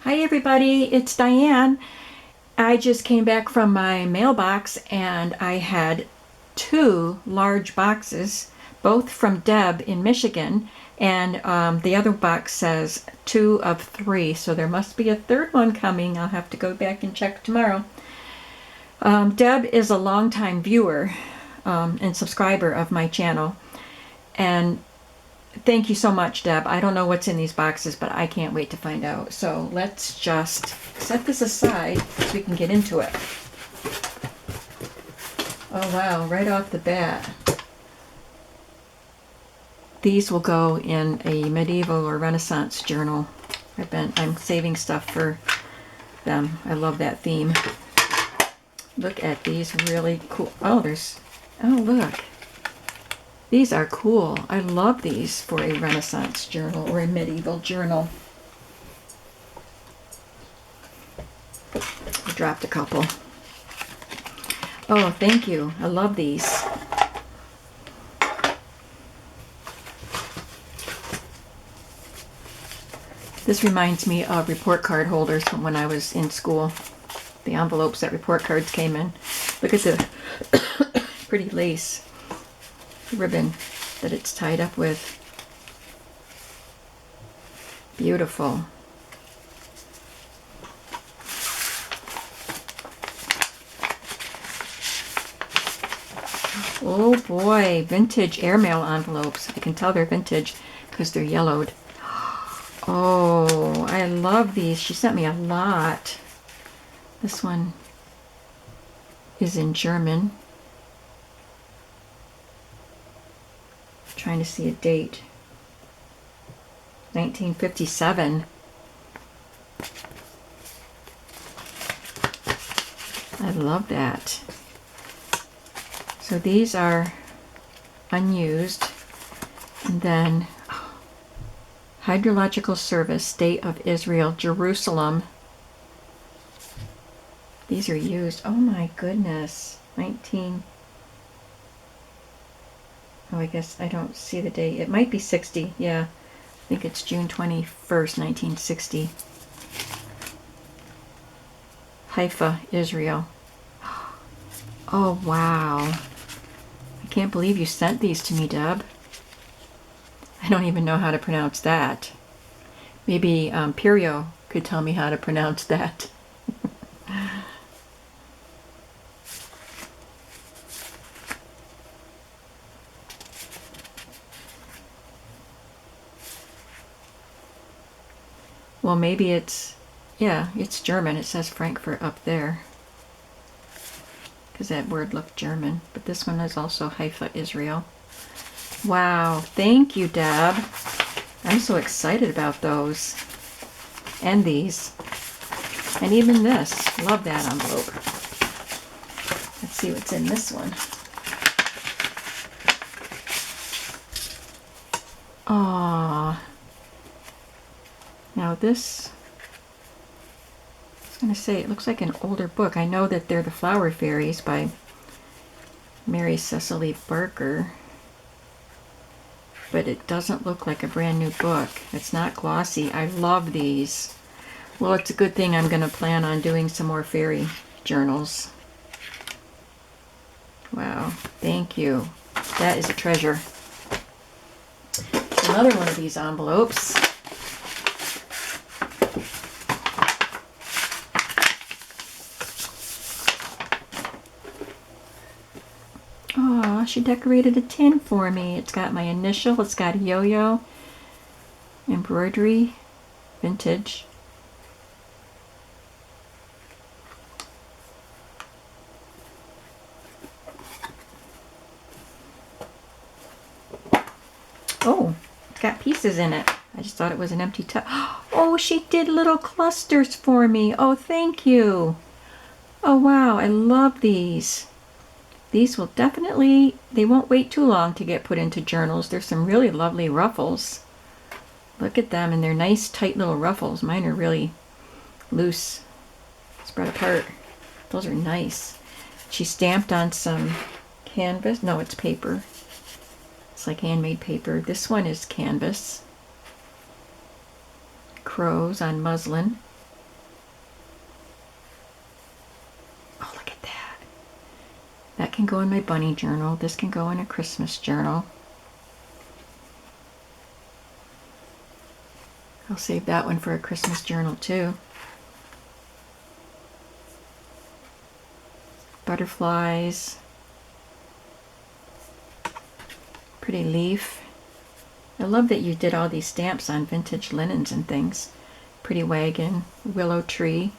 Hi everybody, it's Diane. I just came back from my mailbox and I had two large boxes, both from Deb in Michigan, and the other box says 2 of 3, so there must be a third one coming. I'll have to go back and check tomorrow. Deb is a longtime viewer and subscriber of my channel, and thank you so much, Deb. I don't know what's in these boxes, but I can't wait to find out. So let's just set this aside so we can get into it. Oh wow, right off the bat. These will go in a medieval or Renaissance journal. I'm saving stuff for them. I love that theme. Look at these really cool. Oh look. These are cool. I love these for a Renaissance journal or a medieval journal. I dropped a couple. Oh, thank you. I love these. This reminds me of report card holders from when I was in school. The envelopes that report cards came in. Look at the pretty lace ribbon that it's tied up with. Beautiful. Oh boy, vintage airmail envelopes. I can tell they're vintage because they're yellowed. Oh, I love these. She sent me a lot. This one is in German. Trying to see a date. 1957. I love that. So these are unused. And then Hydrological Service, State of Israel, Jerusalem. These are used. Oh my goodness. Oh, I guess I don't see the date. It might be 60. Yeah. I think it's June 21st, 1960. Haifa, Israel. Oh, wow. I can't believe you sent these to me, Deb. I don't even know how to pronounce that. Maybe Pirio could tell me how to pronounce that. Well, maybe it's German. It says Frankfurt up there. Because that word looked German. But this one is also Haifa, Israel. Wow. Thank you, Deb. I'm so excited about those. And these. And even this. Love that envelope. Let's see what's in this one. Aww. Now this, I was going to say, it looks like an older book. I know that they're The Flower Fairies by Mary Cecily Barker. But it doesn't look like a brand new book. It's not glossy. I love these. Well, it's a good thing I'm going to plan on doing some more fairy journals. Wow. Thank you. That is a treasure. Another one of these envelopes. Oh, she decorated a tin for me. It's got my initial. It's got a yo-yo, embroidery, vintage. Oh, it's got pieces in it. I just thought it was an empty tub. Oh, she did little clusters for me. Oh, thank you. Oh, wow. I love these. These will definitely, they won't wait too long to get put into journals. There's some really lovely ruffles. Look at them, and they're nice, tight little ruffles. Mine are really loose, spread apart. Those are nice. She stamped on some canvas. No, it's paper. It's like handmade paper. This one is canvas. Crows on muslin. can go in my bunny journal. This can go in a Christmas journal. I'll save that one for a Christmas journal too. Butterflies. Pretty leaf. I love that you did all these stamps on vintage linens and things. Pretty wagon, willow tree,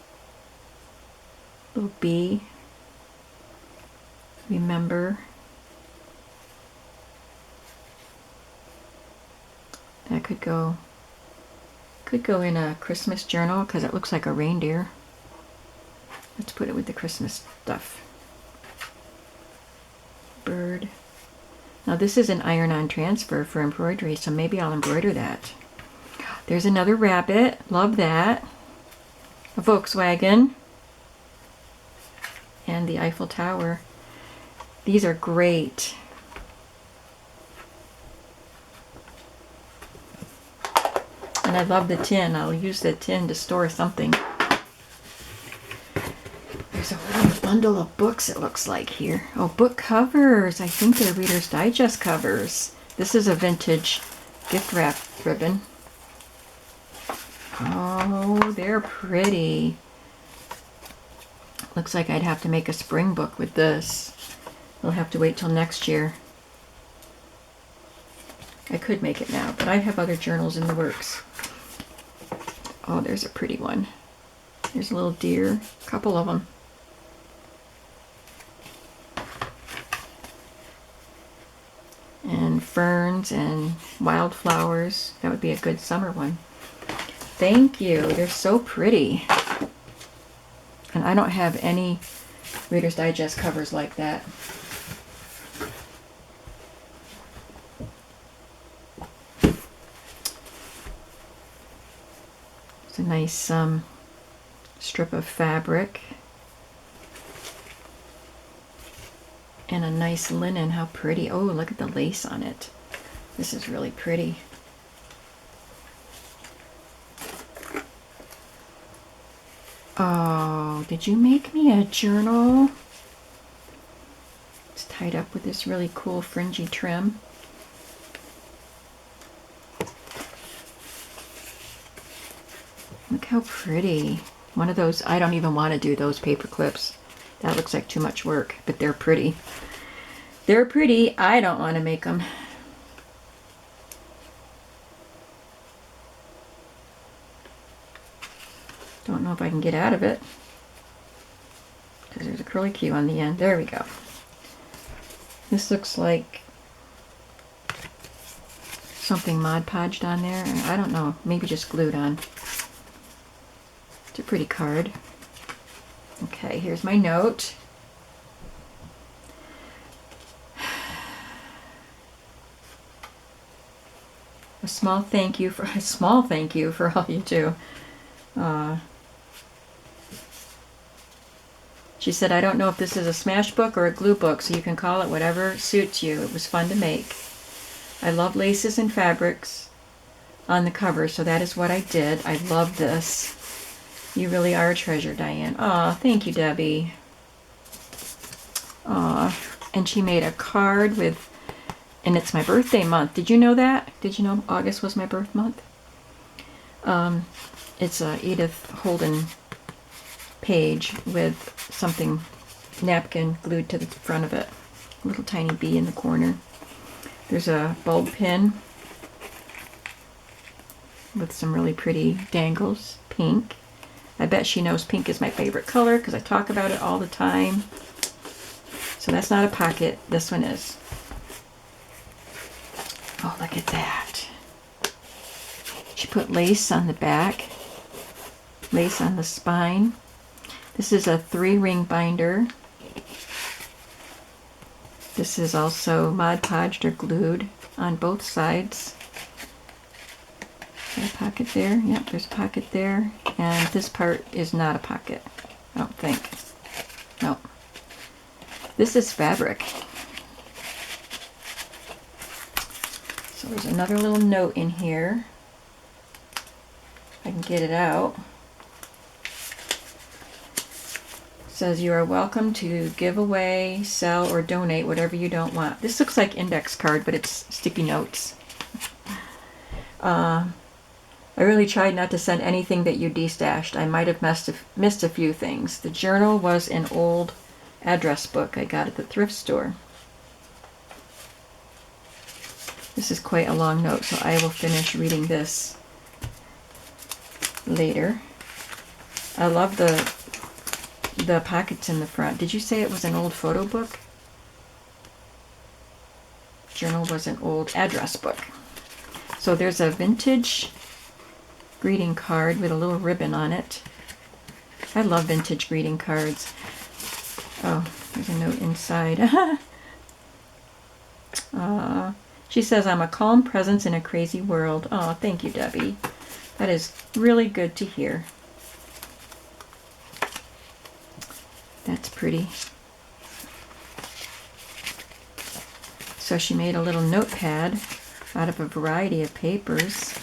little bee, remember. That could go in a Christmas journal because it looks like a reindeer. Let's put it with the Christmas stuff. Bird. Now this is an iron-on transfer for embroidery, so maybe I'll embroider that. There's another rabbit. Love that. A Volkswagen. And the Eiffel Tower. These are great. And I love the tin. I'll use the tin to store something. There's a little bundle of books, it looks like here. Oh, book covers. I think they're Reader's Digest covers. This is a vintage gift wrap ribbon. Oh, they're pretty. Looks like I'd have to make a spring book with this. We'll have to wait till next year. I could make it now, but I have other journals in the works. Oh, there's a pretty one. There's a little deer, a couple of them. And ferns and wildflowers. That would be a good summer one. Thank you. They're so pretty. And I don't have any Reader's Digest covers like that. It's a nice strip of fabric. And a nice linen. How pretty. Oh, look at the lace on it. This is really pretty. Oh, did you make me a journal? It's tied up with this really cool fringy trim. Look how pretty. One of those, I don't even want to do those paper clips. That looks like too much work, but they're pretty. They're pretty. I don't want to make them. Don't know if I can get out of it because there's a curly Q on the end. There we go. This looks like something Mod Podged on there. I don't know. Maybe just glued on. It's a pretty card. Okay, here's my note. A small thank you for all you do. She said, I don't know if this is a smash book or a glue book, so you can call it whatever suits you. It was fun to make. I love laces and fabrics on the cover, so that is what I did. I love this. You really are a treasure, Diane. Aw, thank you, Debbie. Aw, and she made a card with, and it's my birthday month. Did you know that? Did you know August was my birth month? It's a Edith Holden page with something napkin glued to the front of it. A little tiny bee in the corner. There's a bulb pin with some really pretty dangles, pink. I bet she knows pink is my favorite color because I talk about it all the time. So that's not a pocket. This one is. Oh, look at that. She put lace on the back, lace on the spine. This is a 3-ring binder. This is also Mod Podged or glued on both sides. Is there a pocket there? Yep, there's a pocket there. And this part is not a pocket, I don't think. No. This is fabric. So there's another little note in here. If I can get it out. says you are welcome to give away, sell, or donate whatever you don't want. This looks like index card, but it's sticky notes. I really tried not to send anything that you destashed. I might have missed a few things. The journal was an old address book I got at the thrift store. This is quite a long note, so I will finish reading this later. I love the pockets in the front. Did you say it was an old photo book? Journal was an old address book. So there's a vintage greeting card with a little ribbon on it. I love vintage greeting cards. Oh, there's a note inside. She says, I'm a calm presence in a crazy world. Oh, thank you, Debbie. That is really good to hear. That's pretty. So she made a little notepad out of a variety of papers.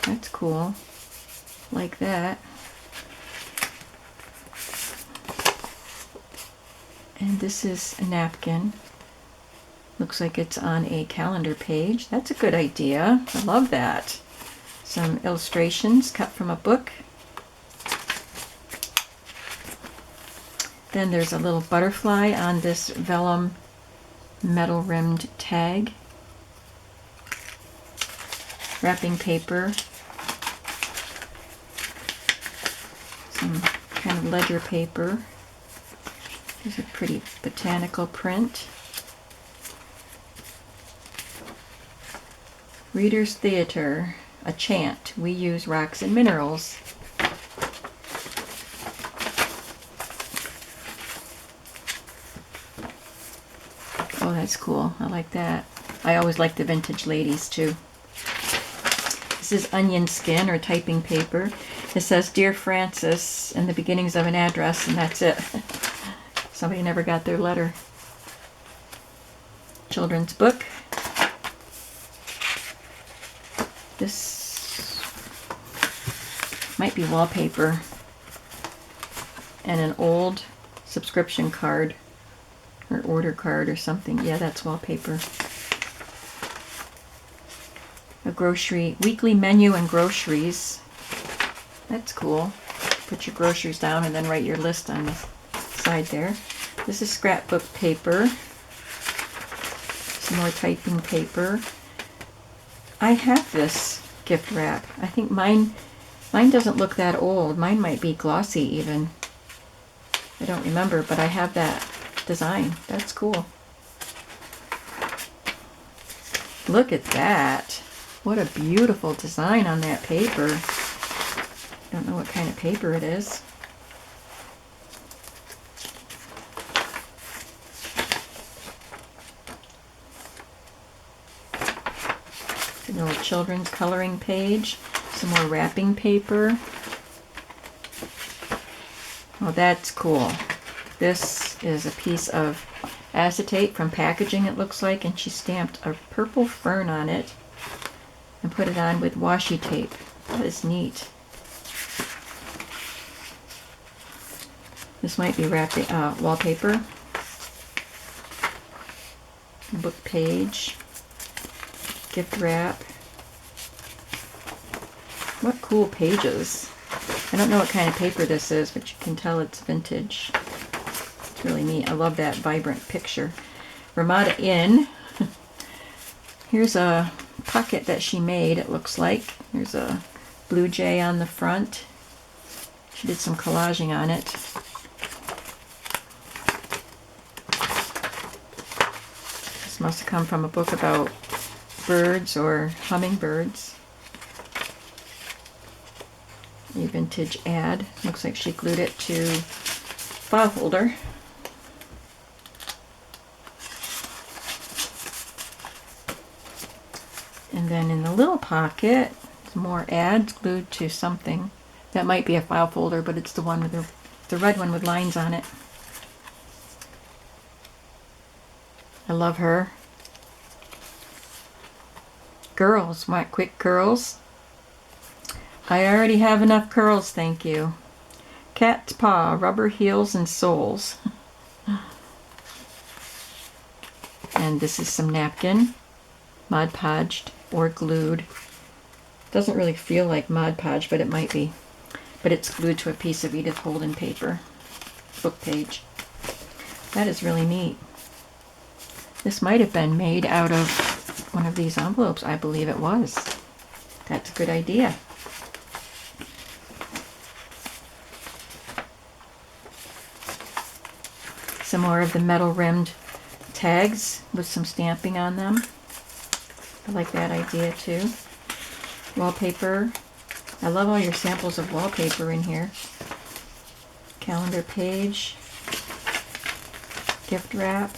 That's cool. Like that. And this is a napkin. Looks like it's on a calendar page. That's a good idea. I love that. Some illustrations cut from a book. Then there's a little butterfly on this vellum metal rimmed tag. Wrapping paper. Some kind of ledger paper. There's a pretty botanical print. Reader's Theater, a chant. We use rocks and minerals. Oh, that's cool. I like that. I always like the vintage ladies too. This is onion skin or typing paper. It says, Dear Francis, and the beginnings of an address, and that's it. Somebody never got their letter. Children's book. This might be wallpaper. And an old subscription card or order card or something. Yeah, that's wallpaper. A grocery, weekly menu and groceries. That's cool. Put your groceries down and then write your list on the side there. This is scrapbook paper. Some more typing paper. I have this gift wrap. I think mine doesn't look that old. Mine might be glossy even. I don't remember, but I have that design. That's cool. Look at that. What a beautiful design on that paper. I don't know what kind of paper it is. An old children's coloring page. Some more wrapping paper. Oh, that's cool. This is a piece of acetate from packaging, it looks like, and she stamped a purple fern on it and put it on with washi tape. That is neat. This might be wallpaper. Book page. Gift wrap. What cool pages. I don't know what kind of paper this is, but you can tell it's vintage. It's really neat. I love that vibrant picture. Ramada Inn. Here's a pocket that she made, it looks like. There's a blue jay on the front. She did some collaging on it. This must have come from a book about birds or hummingbirds. A vintage ad. Looks like she glued it to file holder. And then in the little pocket, some more ads glued to something. That might be a file folder, but it's the one with the red one with lines on it. I love her. Girls, want quick curls? I already have enough curls, thank you. Cat's paw, rubber heels and soles. And this is some napkin, Mod Podged or glued. Doesn't really feel like Mod Podge, but it might be. But it's glued to a piece of Edith Holden paper, book page. That is really neat. This might have been made out of one of these envelopes. I believe it was. That's a good idea. Some more of the metal rimmed tags with some stamping on them. I like that idea too. Wallpaper. I love all your samples of wallpaper in here. Calendar page. Gift wrap.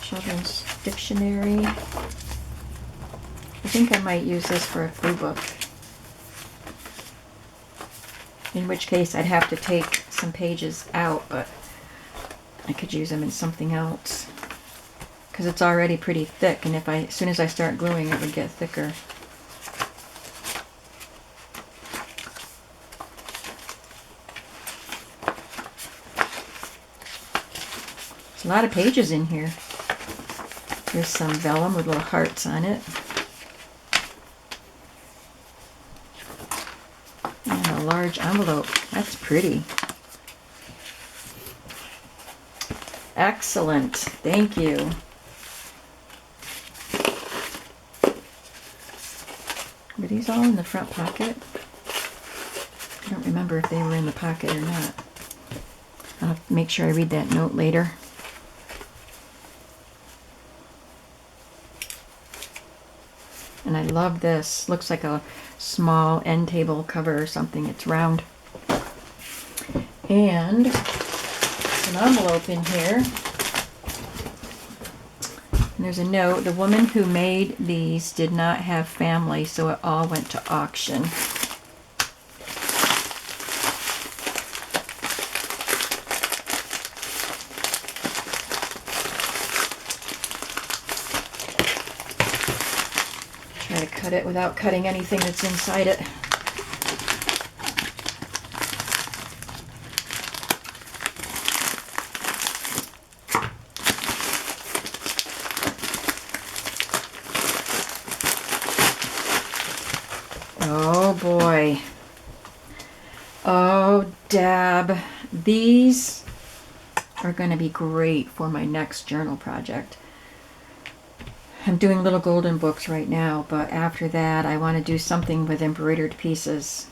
Children's dictionary. I think I might use this for a clue book. In which case I'd have to take some pages out, but I could use them in something else. Because it's already pretty thick, and as soon as I start gluing, it would get thicker. There's a lot of pages in here. There's some vellum with little hearts on it. And a large envelope. That's pretty. Excellent. Thank you. Were these all in the front pocket? I don't remember if they were in the pocket or not. I'll have to make sure I read that note later. And I love this. Looks like a small end table cover or something. It's round. And an envelope in here. And there's a note. The woman who made these did not have family, so it all went to auction. Try to cut it without cutting anything that's inside it. Oh boy. Oh, Deb. These are going to be great for my next journal project. I'm doing little golden books right now, but after that I want to do something with embroidered pieces.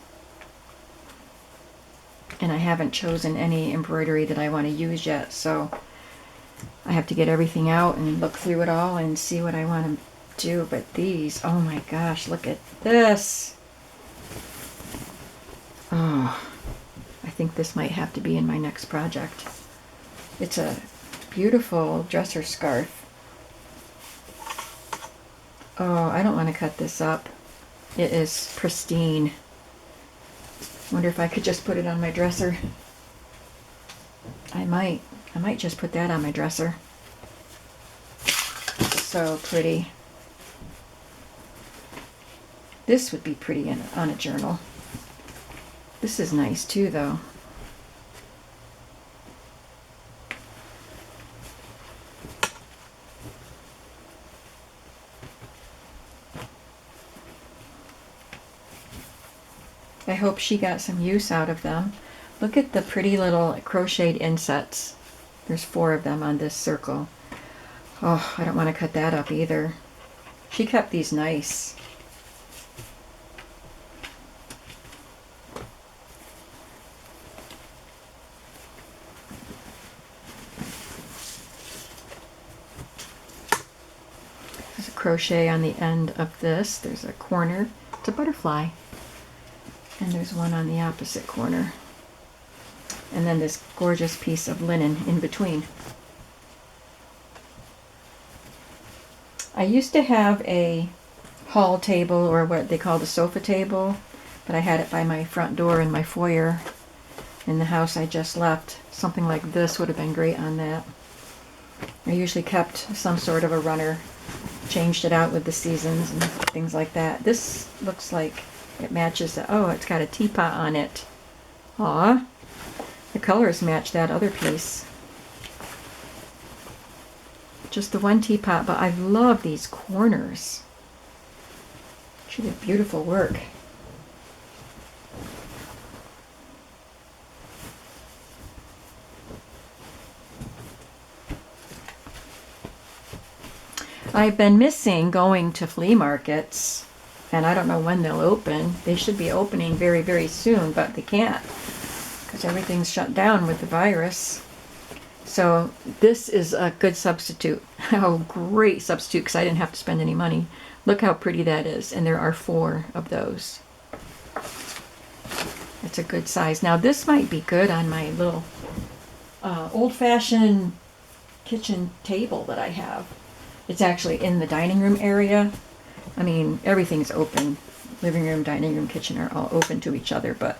And I haven't chosen any embroidery that I want to use yet, so I have to get everything out and look through it all and see what I want to do. But these, oh my gosh, look at this. Oh, I think this might have to be in my next project. It's a beautiful dresser scarf. Oh, I don't want to cut this up. It is pristine. Wonder if I could just put it on my dresser. I might just put that on my dresser. So pretty. This would be pretty on a journal. This is nice too, though. I hope she got some use out of them. Look at the pretty little crocheted insets. There's 4 of them on this circle. Oh, I don't want to cut that up either. She kept these nice. There's a crochet on the end of this. There's a corner. It's a butterfly. And there's one on the opposite corner. And then this gorgeous piece of linen in between. I used to have a hall table, or what they call the sofa table, but I had it by my front door in my foyer in the house I just left. Something like this would have been great on that. I usually kept some sort of a runner, changed it out with the seasons and things like that. This looks like it matches the, oh, it's got a teapot on it. Aw, the colors match that other piece. Just the one teapot, but I love these corners. She did beautiful work. I've been missing going to flea markets, and I don't know when they'll open. They should be opening very, very soon, but they can't because everything's shut down with the virus. So this is a good substitute. A great substitute because I didn't have to spend any money. Look how pretty that is, and there are 4 of those. It's a good size. Now this might be good on my little old-fashioned kitchen table that I have. It's actually in the dining room area. I mean, everything's open. Living room, dining room, kitchen are all open to each other, but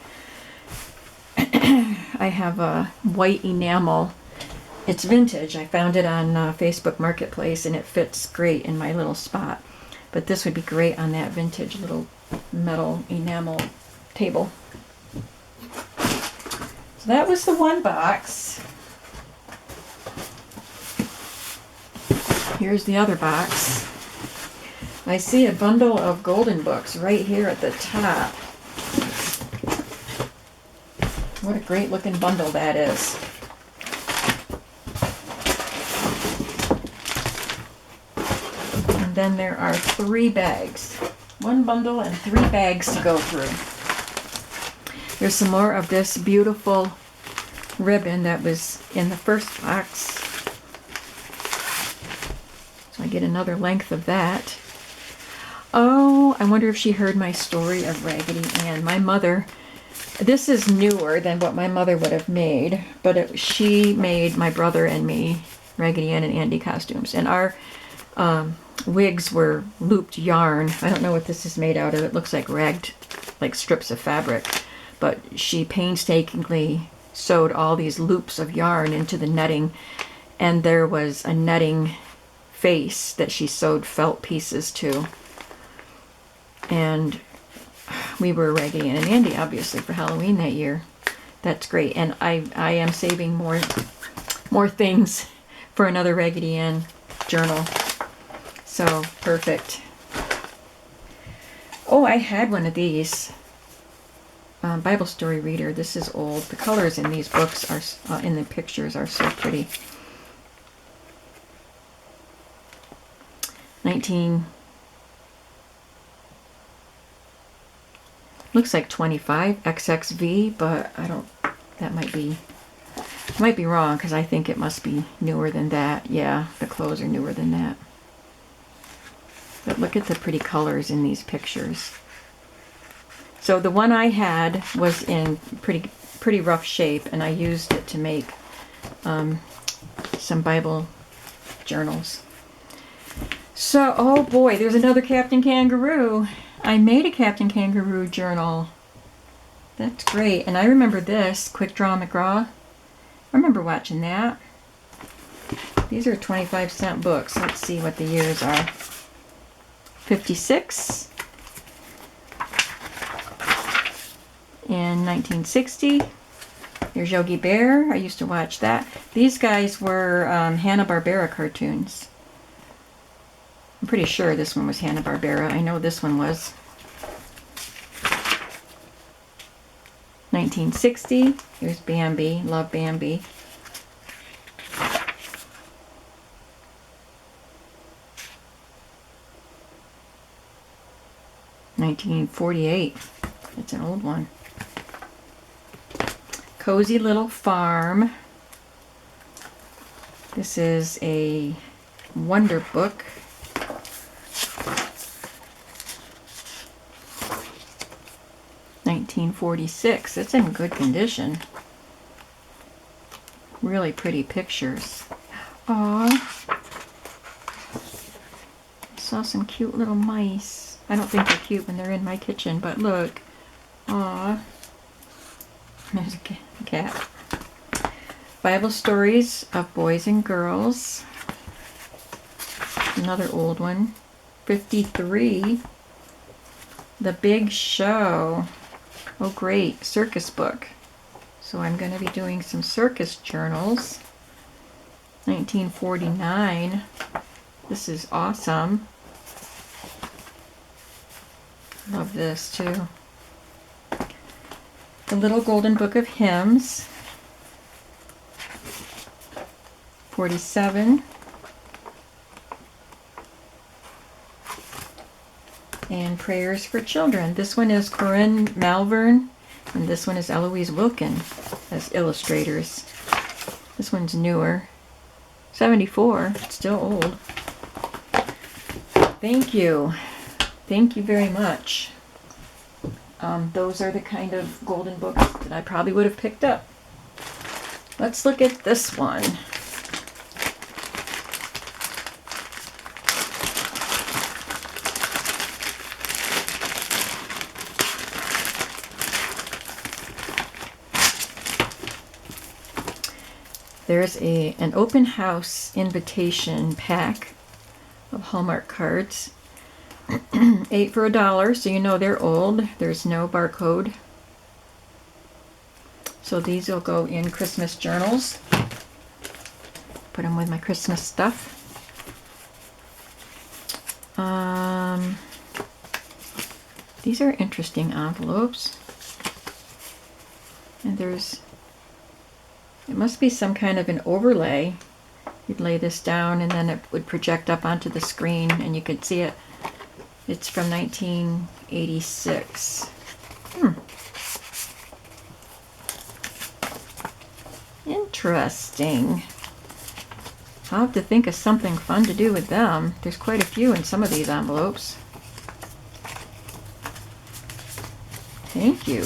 I have a white enamel. It's vintage. I found it on Facebook Marketplace, and it fits great in my little spot. But this would be great on that vintage little metal enamel table. So that was the one box. Here's the other box. I see a bundle of golden books right here at the top. What a great looking bundle that is. And then there are 3 bags. 1 bundle and 3 bags to go through. There's some more of this beautiful ribbon that was in the first box. So I get another length of that. Oh, I wonder if she heard my story of Raggedy Ann. My mother, this is newer than what my mother would have made, but she made my brother and me Raggedy Ann and Andy costumes. And our wigs were looped yarn. I don't know what this is made out of. It looks like ragged, like strips of fabric. But she painstakingly sewed all these loops of yarn into the netting. And there was a netting face that she sewed felt pieces to. And we were Raggedy Ann and Andy, obviously, for Halloween that year. That's great. And I am saving more things for another Raggedy Ann journal. So, perfect. Oh, I had one of these. Bible Story Reader. This is old. The colors in these books are, in the pictures, are so pretty. 19... Looks like 25 XXV, but I don't, that might be wrong because I think it must be newer than that. Yeah, the clothes are newer than that. But look at the pretty colors in these pictures. So the one I had was in pretty rough shape, and I used it to make some Bible journals. So, oh boy, there's another Captain Kangaroo. I made a Captain Kangaroo journal. That's great. And I remember this, Quick Draw McGraw. I remember watching that. These are 25-cent books. Let's see what the years are. 56. In 1960. There's Yogi Bear. I used to watch that. These guys were Hanna-Barbera cartoons. I'm pretty sure this one was Hanna-Barbera. I know this one was. 1960. Here's Bambi. Love Bambi. $1948. It's an old one. Cozy Little Farm. This is a Wonder Book. $1946. It's in good condition. Really pretty pictures. Aww. I saw some cute little mice. I don't think they're cute when they're in my kitchen, but look. Aww. There's a cat. Bible Stories of Boys and Girls. Another old one. 53. The Big Show. Oh great, circus book. So I'm going to be doing some circus journals. 1949. This is awesome. Love this too. The Little Golden Book of Hymns. 47. And Prayers for Children. This one is Corinne Malvern, and this one is Eloise Wilkin as illustrators. This one's newer. 74, still old. Thank you. Thank you very much. Those are the kind of golden books that I probably would have picked up. Let's look at this one. There's an open house invitation pack of Hallmark cards. 8 for $1, so you know they're old. There's no barcode. So these will go in Christmas journals. Put them with my Christmas stuff. These are interesting envelopes. And it must be some kind of an overlay. You'd lay this down and then it would project up onto the screen and you could see it. It's from 1986. Interesting. I'll have to think of something fun to do with them. There's quite a few in some of these envelopes. Thank you.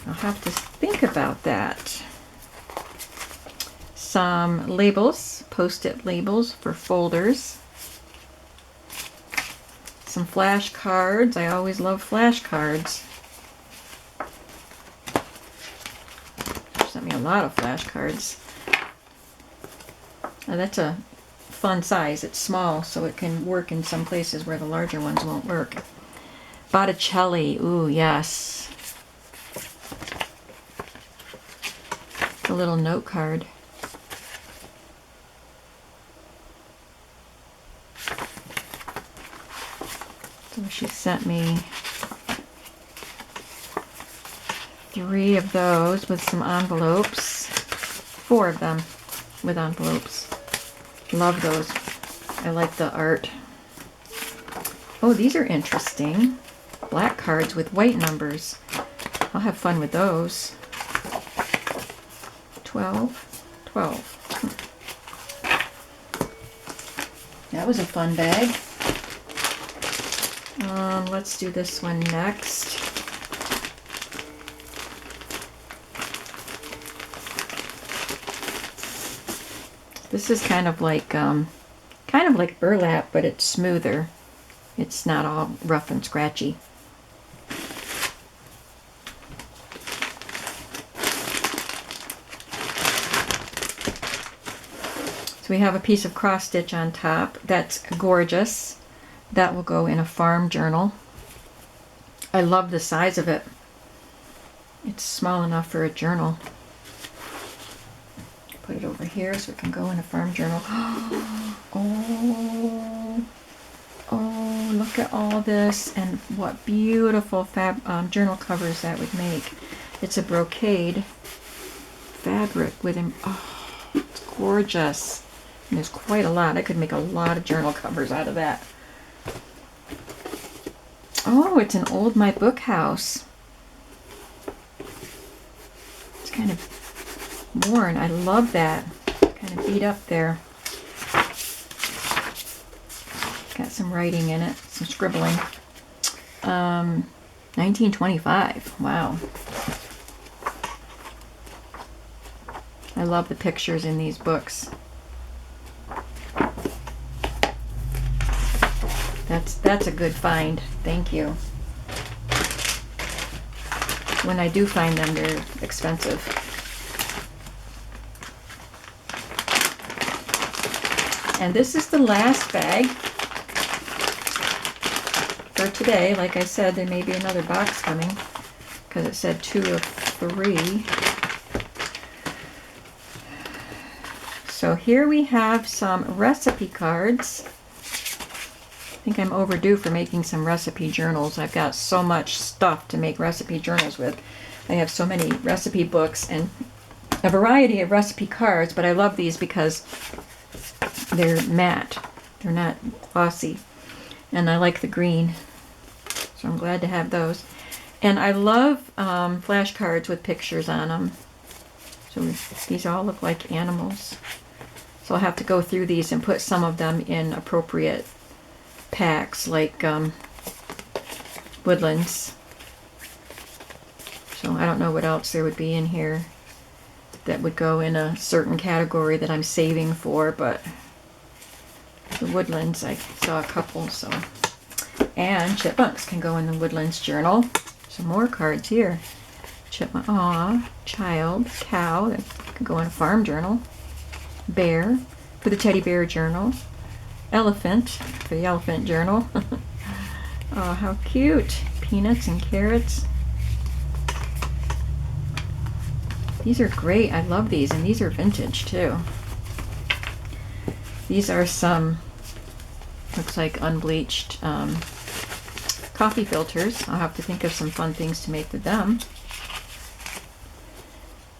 I'll have to think about that. Some labels, post-it labels for folders. Some flashcards. I always love flashcards. Sent me a lot of flashcards. Now that's a fun size. It's small, so it can work in some places where the larger ones won't work. Botticelli. Ooh, yes. A little note card. So she sent me 3 of those with some envelopes. 4 of them with envelopes. Love those. I like the art. Oh, these are interesting. Black cards with white numbers. I'll have fun with those. 12. That was a fun bag. Let's do this one next. This is kind of like burlap, but it's smoother. It's not all rough and scratchy. So we have a piece of cross stitch on top. That's gorgeous. That will go in a farm journal. I love the size of it. It's small enough for a journal. Put it over here so it can go in a farm journal. Oh, look at all this and what beautiful journal covers that would make. It's a brocade fabric with him. Oh, it's gorgeous. And there's quite a lot. I could make a lot of journal covers out of that. Oh, it's an old My Book House. It's kind of worn. I love that. Kind of beat up there. Got some writing in it, some scribbling. 1925. Wow. I love the pictures in these books. That's a good find. Thank you. When I do find them, they're expensive. And this is the last bag for today. Like I said, there may be another box coming because it said 2 of 3. So here we have some recipe cards. I think I'm overdue for making some recipe journals. I've got so much stuff to make recipe journals with. I have so many recipe books and a variety of recipe cards, but I love these because they're matte. They're not glossy. And I like the green. So I'm glad to have those. And I love flashcards with pictures on them. So these all look like animals. So I'll have to go through these and put some of them in appropriate packs, like Woodlands. So I don't know what else there would be in here that would go in a certain category that I'm saving for, but the Woodlands, I saw a couple, so. And chipmunks can go in the Woodlands journal. Some more cards here. Chipmunk, aw, child, cow, that could go in a farm journal. Bear for the teddy bear journal. Elephant for the elephant journal. Oh, how cute. Peanuts and carrots. These are great. I love these, and these are vintage too. These are some, looks like unbleached coffee filters. I'll have to think of some fun things to make with them.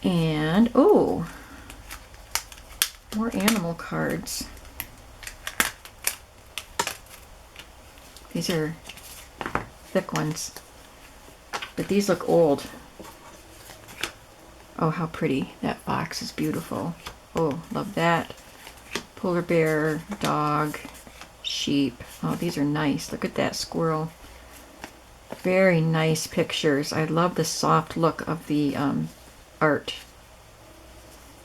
And, oh, more animal cards. These are thick ones, but these look old. Oh, how pretty. That box is beautiful. Oh, love that. Polar bear, dog, sheep. Oh, these are nice. Look at that squirrel. Very nice pictures. I love the soft look of the art.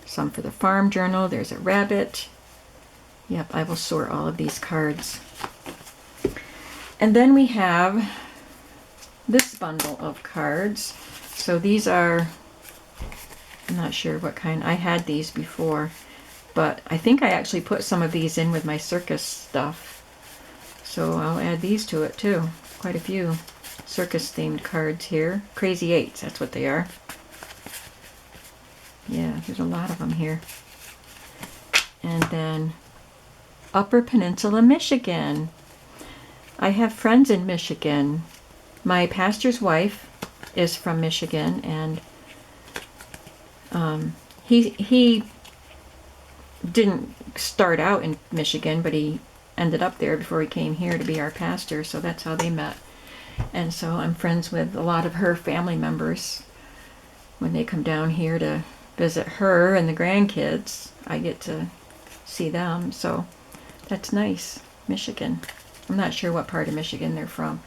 Some for the farm journal. There's a rabbit. Yep, I will sort all of these cards. And then we have this bundle of cards. So these are, I'm not sure what kind. I had these before, but I think I actually put some of these in with my circus stuff. So I'll add these to it too. Quite a few circus themed cards here. Crazy Eights, that's what they are. Yeah, there's a lot of them here. And then Upper Peninsula, Michigan. I have friends in Michigan. My pastor's wife is from Michigan, and he didn't start out in Michigan, but he ended up there before he came here to be our pastor, so that's how they met. And so I'm friends with a lot of her family members. When they come down here to visit her and the grandkids, I get to see them, so that's nice. Michigan. I'm not sure what part of Michigan they're from.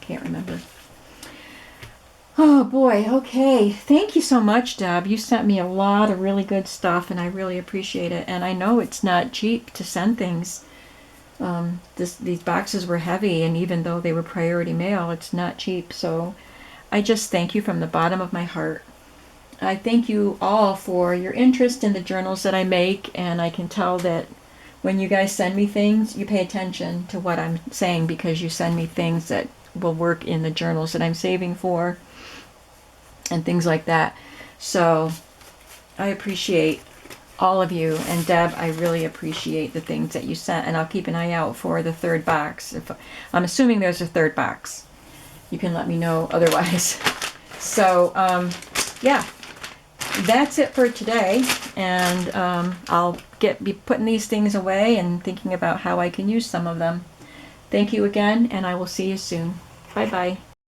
Can't remember. Oh boy, okay. Thank you so much, Deb. You sent me a lot of really good stuff, and I really appreciate it. And I know it's not cheap to send things. These boxes were heavy, and even though they were priority mail, it's not cheap. So I just thank you from the bottom of my heart. I thank you all for your interest in the journals that I make, and I can tell that when you guys send me things, you pay attention to what I'm saying, because you send me things that will work in the journals that I'm saving for and things like that. So I appreciate all of you, and Deb, I really appreciate the things that you sent, and I'll keep an eye out for the third box. If I'm assuming there's a third box, you can let me know otherwise. So yeah, that's it for today, and I'll be putting these things away and thinking about how I can use some of them. Thank you again, and I will see you soon. Bye bye.